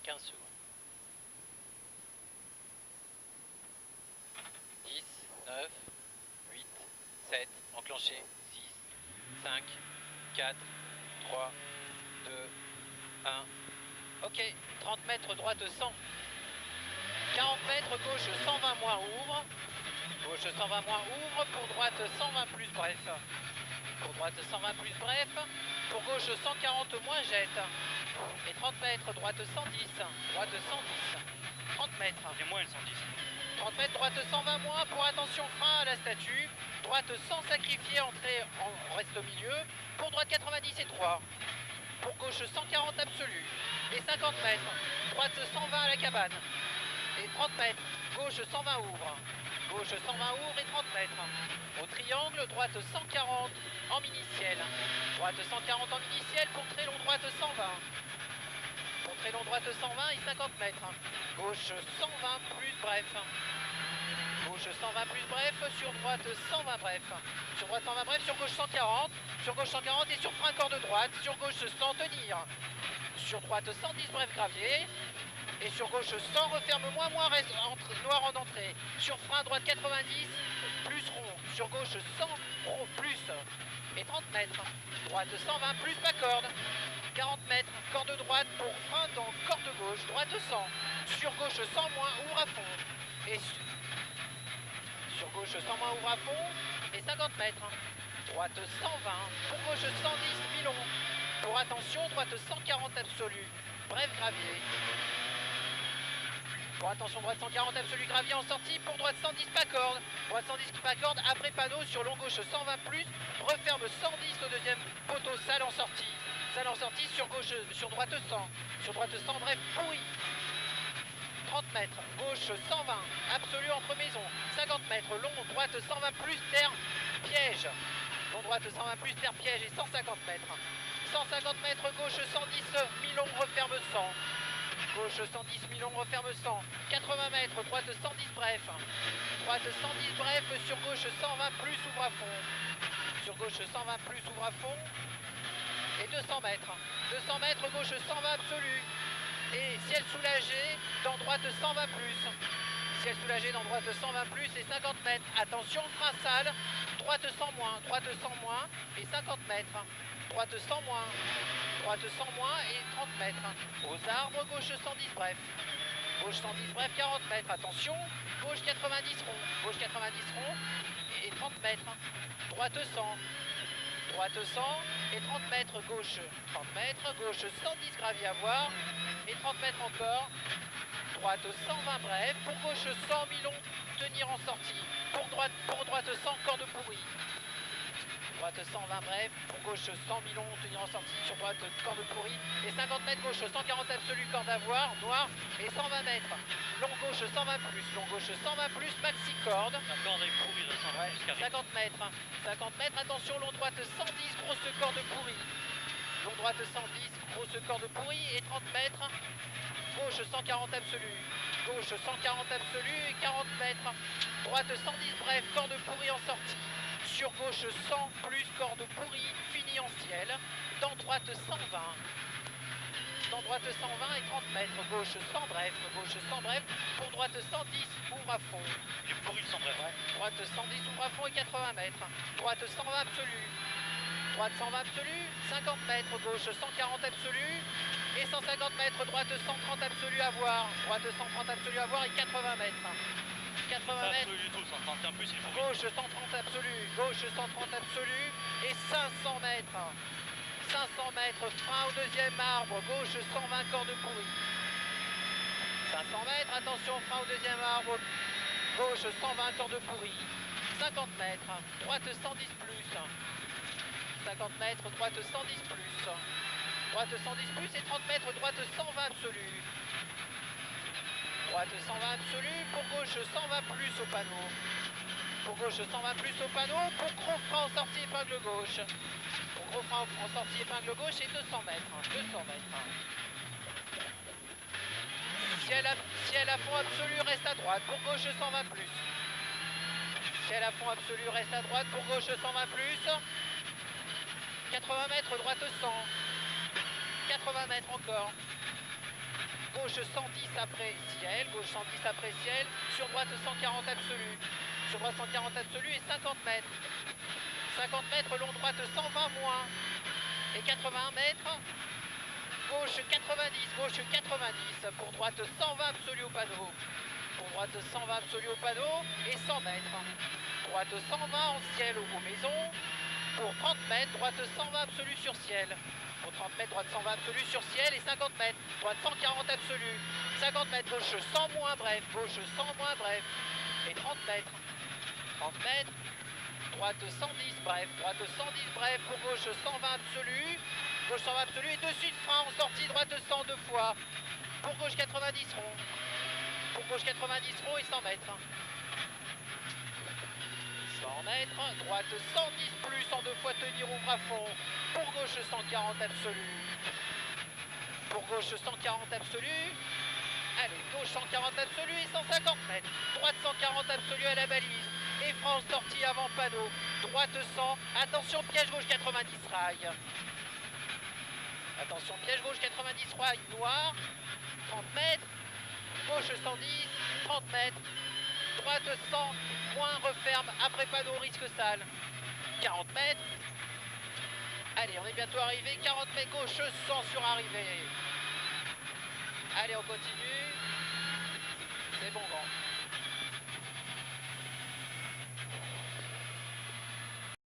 15 secondes. 10, 9, 8, 7, enclenché, 6, 5, 4, 3, 2, 1. Ok, 30 mètres droite 100. 40 mètres gauche 120 moins ouvre. Gauche 120 moins ouvre. Pour droite 120 plus bref. Pour droite 120 plus bref. Pour gauche 140 moins jette. Et 30 mètres droite 110. Droite 110. 30 mètres. Et moins le 110. 30 mètres droite 120 moins. Pour attention frein à la statue. Droite sans sacrifier, entrée en reste au milieu. Pour droite 90 et 3. Pour gauche 140 absolu. Et 50 mètres. Droite 120 à la cabane. Et 30 mètres. Gauche 120 ouvre. Gauche 120 ouvre et 30 mètres. Au triangle, droite 140 en mini-ciel. Droite 140 en mini-ciel pour très long droite 120. Pour très long droite 120 et 50 mètres. Gauche 120 plus bref. Gauche 120 plus bref, sur droite 120 bref. Sur droite 120 bref, sur gauche 140. Sur gauche 140 et sur frein corde droite. Sur gauche 100 tenir. Sur droite 110 bref gravier. Et sur gauche 100 referme moins reste noir en entrée. Sur frein droite 90 plus rond. Sur gauche 100 rond plus. Et 30 mètres. Droite 120 plus pas corde. 40 mètres. Corde droite pour frein dans corde gauche. Droite 100. Sur gauche 100 moins ouvre à fond. Et sur gauche 100 moins ouvre à fond. Et 50 mètres. Droite 120. Pour gauche 110 milon. Pour attention, droite 140 absolu. Bref gravier. Pour attention, droite 140 absolu gravier en sortie. Pour droite 110 pas corde. Droite 110 pas corde. Après panneau sur long gauche 120 plus. Referme 110 au deuxième poteau. Salle en sortie. Salle en sortie sur gauche, sur droite 100. Sur droite 100 bref pourri. 30 mètres. Gauche 120. Absolu entre maisons. 50 mètres. Long droite 120 plus terre piège. Long droite 120 plus terre piège et 150 mètres. 150 mètres gauche 110 milon referme 100. Gauche 110 milon referme 100. 80 mètres droite 110 bref. Droite 110 bref sur gauche 120 plus ouvre à fond. Sur gauche 120 plus ouvre à fond. Et 200 mètres. 200 mètres gauche 120 absolu. Et ciel soulagé dans droite 120 plus. Ciel soulagé dans droite 120 plus et 50 mètres. Attention frein sale. Droite 100 moins. Droite 100 moins et 50 mètres. Droite 100 moins. Droite 100 moins et 30 mètres. Aux arbres, gauche 110 bref. Gauche 110 bref, 40 mètres. Attention, gauche 90 rond. Gauche 90 rond et 30 mètres. Droite 100. Droite 100 et 30 mètres gauche. 30 mètres, gauche 110 gravier à voir. Et 30 mètres encore. Droite 120 bref. Pour gauche 100 milon, tenir en sortie. Pour droite 100, corde pourrie. Droite 120 bref, pour gauche 100 milon, tenir en sortie, sur droite corde pourrie, et 50 mètres gauche 140 absolu, corde à voir, noir, et 120 mètres, long gauche 120 plus, long gauche 120 plus, maxi corde. La corde est pourrie de 100 Ouais, plus carré. 50 mètres, 50 mètres, attention, long droite 110, grosse corde pourrie, long droite 110, grosse corde pourrie, et 30 mètres, gauche 140 absolu, gauche 140 absolu, et 40 mètres, droite 110 bref, corde pourrie en sortie. Sur gauche 100 plus corde pourrie, fini en ciel. Dans droite 120. Dans droite 120 et 30 mètres. Gauche 100 bref. Gauche 100 bref. Pour droite 110, ouvre à fond. Il est pourri le 100 bref. Ouais. Droite 110, ouvre à fond et 80 mètres. Droite 120 absolu. Droite 120 absolu. 50 mètres. Gauche 140 absolu. Et 150 mètres. Droite 130 absolu à voir. Droite 130 absolu à voir et 80 mètres. 80 Pas mètres. absolu du tout, 131 plus, il est pourri. Gauche 130 absolu, gauche 130 absolu et 500 mètres. 500 mètres, frein au deuxième arbre, gauche 120 corde pourrie. 500 mètres, attention, frein au deuxième arbre, gauche 120 corde pourrie. 50 mètres, droite 110 plus. 50 mètres, droite 110 plus. Droite 110 plus et 30 mètres, droite 120 absolu. Droite 120 absolu, pour gauche 120 plus au panneau. Pour gauche 120 plus au panneau, pour gros frein en sortie épingle gauche. Pour gros frein en sortie épingle gauche et 200 mètres. 200 mètres. Ciel à fond absolu, reste à droite, pour gauche 120 plus. Ciel à fond absolu, reste à droite, pour gauche 120 plus. 80 mètres, droite 100. 80 mètres encore. gauche 110 après ciel, gauche 110 après ciel, sur droite 140 absolu. Sur droite 140 absolu et 50 mètres. 50 mètres, long droite 120 moins. Et 81 mètres, gauche 90, gauche 90, pour droite 120 absolu au panneau. Pour droite 120 absolu au panneau et 100 mètres. Droite 120 en ciel aux maisons. Pour 30 mètres, droite 120 absolu sur ciel. Pour 30 mètres, droite 120 absolu sur ciel et 50 mètres. Droite 140 absolu. 50 mètres, gauche 100 moins bref. Gauche 100 moins bref. Et 30 mètres. 30 mètres. Droite 110 bref. Droite 110 bref. Pour gauche 120 absolu. Gauche 120 absolu et de suite frein en sortie. Droite 100 deux fois. Pour gauche 90 rond. Pour gauche 90 rond et 100 mètres. 100 mètres, droite 110 plus en deux fois tenir ouvre à fond. Pour gauche 140 absolu. Pour gauche 140 absolu. Allez, gauche 140 absolu et 150 mètres. Droite 140 absolu à la balise. Et France sortie avant panneau. Droite 100. Attention, piège gauche 90 rail. Attention, piège gauche 90 rail noir. 30 mètres. Gauche 110. 30 mètres. Droite 100, moins referme, après panneau, risque sale. 40 mètres. Allez, on est bientôt arrivé. 40 mètres gauche, 100 sur arrivée. Allez, on continue. C'est bon, grand.